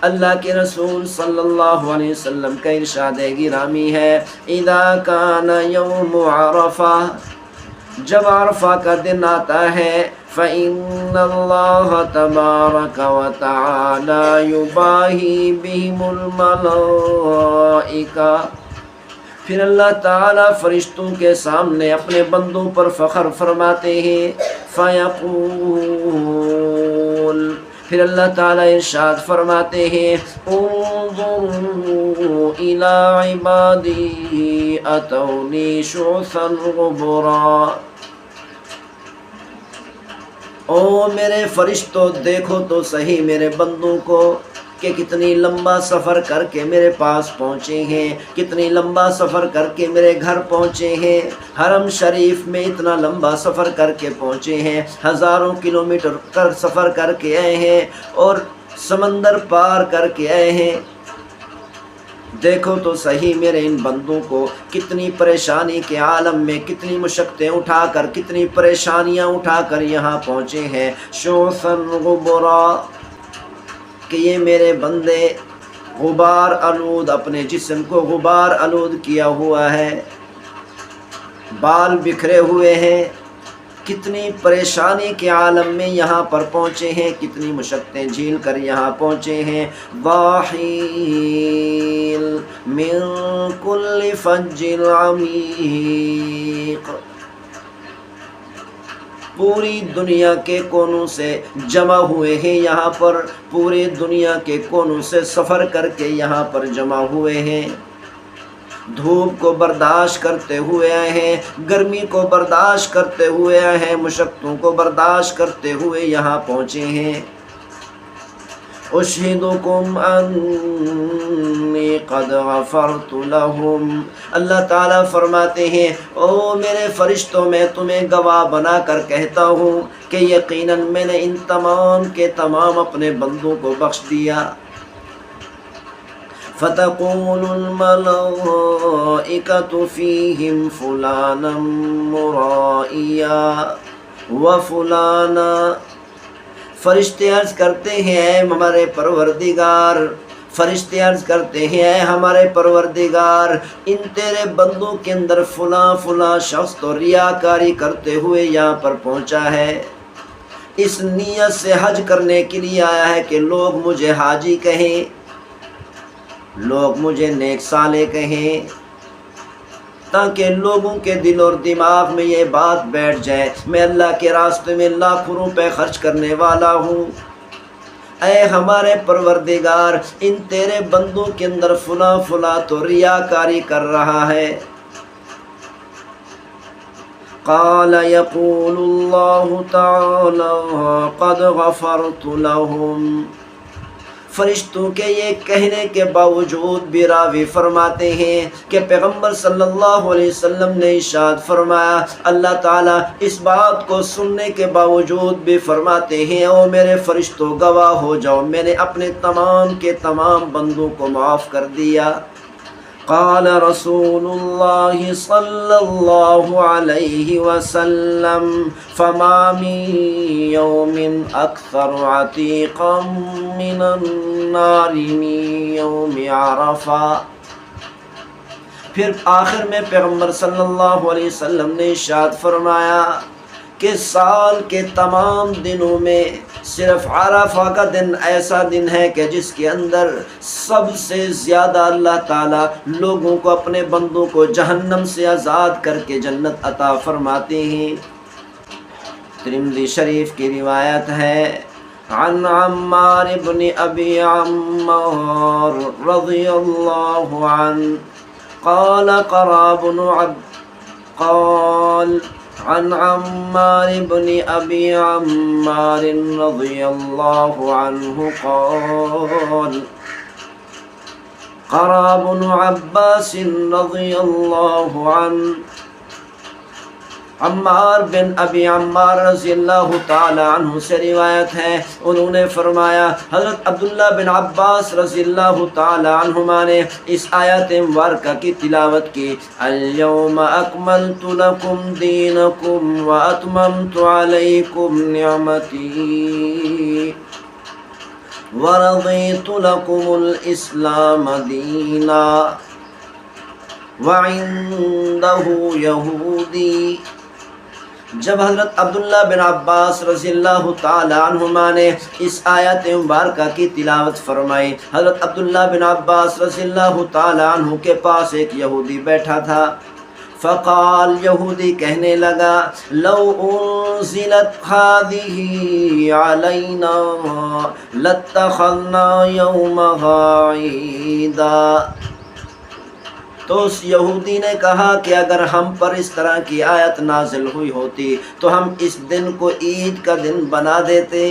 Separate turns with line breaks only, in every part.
اللہ کے رسول صلی اللہ علیہ وسلم کا ارشاد گرامی ہے، اذا کان یوم عرفہ، جب عرفہ کا دن آتا ہے، فإن اللہ تبارک وتعالی یباہی بہم الملائکہ، پھر اللہ تعالیٰ فرشتوں کے سامنے اپنے بندوں پر فخر فرماتے ہیں، فیقول، پھر اللہ تعالیٰ ارشاد فرماتے ہیں، انظروا الی عبادی اتونی شعثا غبرا، او میرے فرشتوں دیکھو تو صحیح میرے بندوں کو کہ کتنی لمبا سفر کر کے میرے پاس پہنچے ہیں، کتنی لمبا سفر کر کے میرے گھر پہنچے ہیں، حرم شریف میں اتنا لمبا سفر کر کے پہنچے ہیں، ہزاروں کلومیٹر کر سفر کر کے آئے ہیں اور سمندر پار کر کے آئے ہیں، دیکھو تو صحیح میرے ان بندوں کو کتنی پریشانی کے عالم میں کتنی مشقتیں اٹھا کر، کتنی پریشانیاں اٹھا کر یہاں پہنچے ہیں، شعثا غبرا، کہ یہ میرے بندے غبار آلود، اپنے جسم کو غبار آلود کیا ہوا ہے، بال بکھرے ہوئے ہیں، کتنی پریشانی کے عالم میں یہاں پر پہنچے ہیں، کتنی مشقتیں جھیل کر یہاں پہنچے ہیں، ضاحین من کل فج عمیق، پوری دنیا کے کونوں سے جمع ہوئے ہیں یہاں پر، پوری دنیا کے کونوں سے سفر کر کے یہاں پر جمع ہوئے ہیں، دھوپ کو برداشت کرتے ہوئے آئے ہیں، گرمی کو برداشت کرتے ہوئے آئے ہیں، مشقتوں کو برداشت کرتے ہوئے یہاں پہنچے ہیں، اشہدکم انی قد غفرت لہم، اللہ تعالیٰ فرماتے ہیں او میرے فرشتوں میں تمہیں گواہ بنا کر کہتا ہوں کہ یقیناً میں نے ان تمام کے تمام اپنے بندوں کو بخش دیا، فتقول الملائکۃ فیہم فلانا مرائیا وفلانا، فرشتے عرض کرتے ہیں اے ہمارے پروردگار، فرشتے عرض کرتے ہیں اے ہمارے پروردگار، ان تیرے بندوں کے اندر فلاں فلاں شخص تو ریاکاری کرتے ہوئے یہاں پر پہنچا ہے، اس نیت سے حج کرنے کے لیے آیا ہے کہ لوگ مجھے حاجی کہیں، لوگ مجھے نیک صالح کہیں، تاکہ لوگوں کے دل اور دماغ میں یہ بات بیٹھ جائے میں اللہ کے راستے میں لاکھوں روپے خرچ کرنے والا ہوں، اے ہمارے پروردگار ان تیرے بندوں کے اندر فلاں فلاں تو ریاکاری کر رہا ہے، قال یقول اللہ تعالی قد غفرت لهم، فرشتوں کے یہ کہنے کے باوجود بھی راوی فرماتے ہیں کہ پیغمبر صلی اللہ علیہ وسلم نے ارشاد فرمایا، اللہ تعالیٰ اس بات کو سننے کے باوجود بھی فرماتے ہیں او میرے فرشتوں گواہ ہو جاؤ میں نے اپنے تمام کے تمام بندوں کو معاف کر دیا، قال رسول اللہ صلی اللہ علیہ وسلم فما من یوم اکثر عتیقا من النار من یوم عرفہ، پھر آخر میں پیغمبر صلی اللہ علیہ وسلم نے ارشاد فرمایا کہ سال کے تمام دنوں میں صرف عرفہ کا دن ایسا دن ہے کہ جس کے اندر سب سے زیادہ اللہ تعالیٰ لوگوں کو اپنے بندوں کو جہنم سے آزاد کر کے جنت عطا فرماتے ہیں، ترمذی شریف کی روایت ہے، عن عمار بن ابی عمار رضی اللہ عنہ قال عن عمار بن ابی عمار رضی اللہ عنہ قال قرأ ابن عباس رضی اللہ عنہ، عمار بن ابی عمار رضی اللہ تعالی عنہ سے روایت ہے، انہوں نے فرمایا حضرت عبداللہ بن عباس رضی اللہ تعالی عنہما نے اس آیت مبارکہ کی تلاوت کی، اليوم اکملت لکم دینکم واتممت علیکم نعمتی ورضيت لكم الإسلام دينا وعنده يهودي۔ جب حضرت عبداللہ بن عباس رضی اللہ تعالی عنہما نے اس آیت مبارکہ کی تلاوت فرمائی، حضرت عبداللہ بن عباس رضی اللہ تعالی عنہ کے پاس ایک یہودی بیٹھا تھا۔ فقال، یہودی کہنے لگا، لو انزلت هذه علينا لاتخذنا يومها عيدا۔ تو اس یہودی نے کہا کہ اگر ہم پر اس طرح کی آیت نازل ہوئی ہوتی تو ہم اس دن کو عید کا دن بنا دیتے۔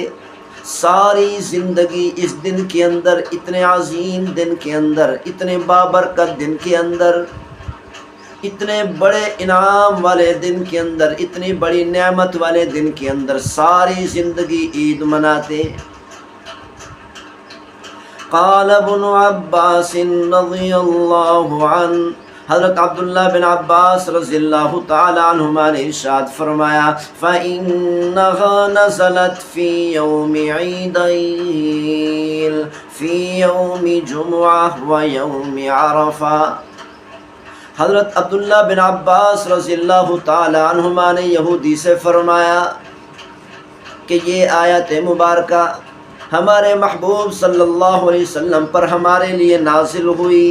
ساری زندگی اس دن کے اندر، اتنے عظیم دن کے اندر، اتنے بابرکت دن کے اندر، اتنے بڑے انعام والے دن کے اندر، اتنی بڑی نعمت والے دن کے اندر ساری زندگی عید مناتے۔ قال ابن عباس رضی اللہ عنہ، حضرت عبداللہ بن عباس رضی اللہ تعالی عنہما نے ارشاد فرمایا، فَإِنَّهَا نَزَلَتْ فِي يَوْمِ عِيدَيْنِ فِي يَوْمِ جُمْعَةٍ وَيَوْمِ عَرَفَةٍ۔ حضرت عبداللہ بن عباس رضی اللہ تعالی عنہما نے یہودی سے فرمایا کہ یہ آیت مبارکہ ہمارے محبوب صلی اللہ علیہ وسلم پر ہمارے لیے نازل ہوئی،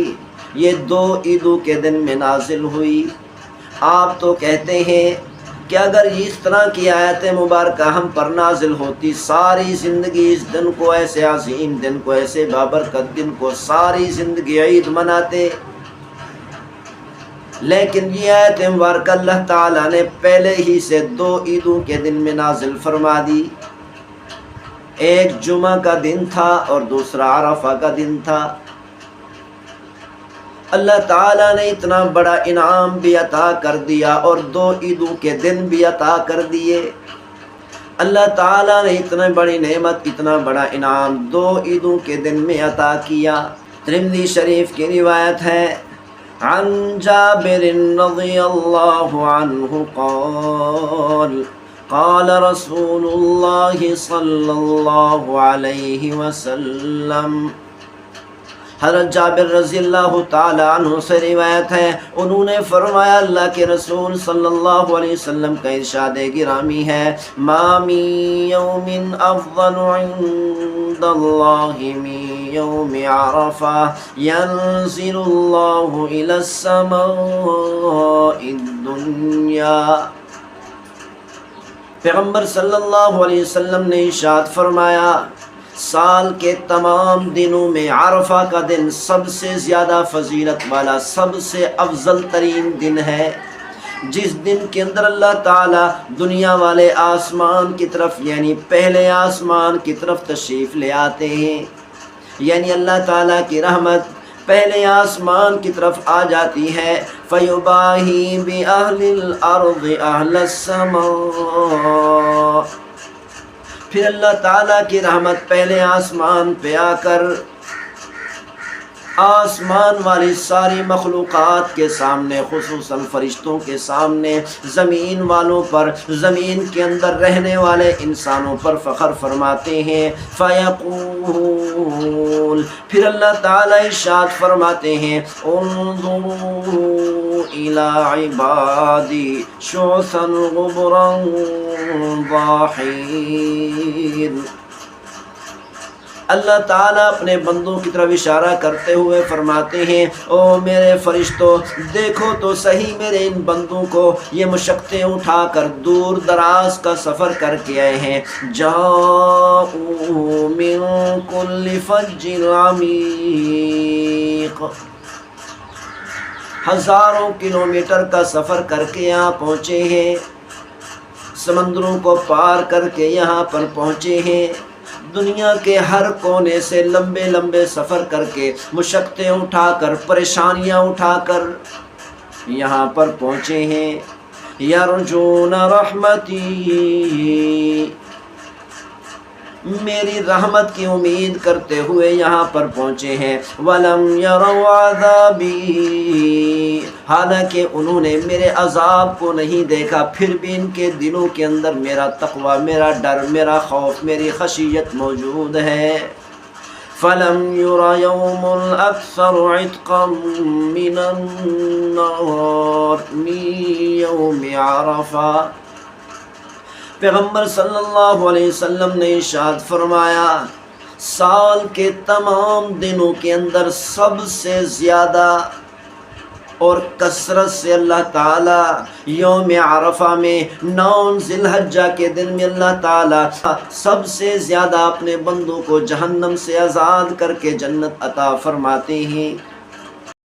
یہ 2 عیدوں کے دن میں نازل ہوئی۔ آپ تو کہتے ہیں کہ اگر اس طرح کی آیت مبارکہ ہم پر نازل ہوتی، ساری زندگی اس دن کو، ایسے عظیم دن کو، ایسے بابرکت دن کو ساری زندگی عید مناتے، لیکن یہ آیت مبارکہ اللہ تعالیٰ نے پہلے ہی سے 2 عیدوں کے دن میں نازل فرما دی۔ ایک جمعہ کا دن تھا اور دوسرا عرفہ کا دن تھا۔ اللہ تعالیٰ نے اتنا بڑا انعام بھی عطا کر دیا اور 2 عیدوں کے دن بھی عطا کر دیے۔ اللہ تعالیٰ نے اتنا بڑی نعمت، اتنا بڑا انعام 2 عیدوں کے دن میں عطا کیا۔ ترمذی شریف کی روایت ہے، عن جابر رضی اللہ عنہ قال قال رسول اللہ صلی اللہ علیہ وسلم۔ حضرت جابر رضی اللہ تعالی عنہ سے روایت ہے، انہوں نے فرمایا، اللہ کے رسول صلی اللہ علیہ وسلم کا ارشاد گرامی ہے، ما من یوم افضل عند اللہ من یوم عرفہ ینزل اللہ الی السماء الدنیا۔ پیغمبر صلی اللہ علیہ وسلم نے ارشاد فرمایا، سال کے تمام دنوں میں عرفہ کا دن سب سے زیادہ فضیلت والا، سب سے افضل ترین دن ہے، جس دن کے اندر اللہ تعالیٰ دنیا والے آسمان کی طرف، یعنی پہلے آسمان کی طرف تشریف لے آتے ہیں، یعنی اللہ تعالیٰ کی رحمت پہلے آسمان کی طرف آ جاتی ہے، فَيُبَاهِي بِأَهْلِ الْأَرْضِ أَهْلَ السَّمَاءِ، پھر اللہ تعالیٰ کی رحمت پہلے آسمان پہ آ کر آسمان والی ساری مخلوقات کے سامنے، خصوصاً فرشتوں کے سامنے، زمین والوں پر، زمین کے اندر رہنے والے انسانوں پر فخر فرماتے ہیں، فَيَقُولُ، پھر اللہ تعالیٰ ارشاد فرماتے ہیں، انظروا إِلَىٰ عِبَادِي شُعْثًا غُبُرًا ضَاحِينَ۔ اللہ تعالیٰ اپنے بندوں کی طرف اشارہ کرتے ہوئے فرماتے ہیں، او میرے فرشتوں، دیکھو تو صحیح میرے ان بندوں کو، یہ مشقتیں اٹھا کر دور دراز کا سفر کر کے آئے ہیں، جاؤ من کل فج عمیق، ہزاروں کلومیٹر کا سفر کر کے یہاں پہنچے ہیں، سمندروں کو پار کر کے یہاں پر پہنچے ہیں، دنیا کے ہر کونے سے لمبے لمبے سفر کر کے، مشقتیں اٹھا کر، پریشانیاں اٹھا کر یہاں پر پہنچے ہیں، یرجون رحمتی، میری رحمت کی امید کرتے ہوئے یہاں پر پہنچے ہیں، وَلَمْ يَرَوْا عَذَابِي، حالانکہ انہوں نے میرے عذاب کو نہیں دیکھا، پھر بھی ان کے دلوں کے اندر میرا تقوی، میرا ڈر، میرا خوف، میری خشیت موجود ہے، فلم ير يوم الأكثر عتقا من النار من يوم عرفہ۔ پیغمبر صلی اللہ علیہ وسلم نے ارشاد فرمایا سال کے تمام دنوں کے اندر سب سے زیادہ اور کثرت سے اللہ تعالیٰ یوم عرفہ میں 9 ذی الحجہ کے دن میں اللہ تعالیٰ سب سے زیادہ اپنے بندوں کو جہنم سے آزاد کر کے جنت عطا فرماتے ہیں۔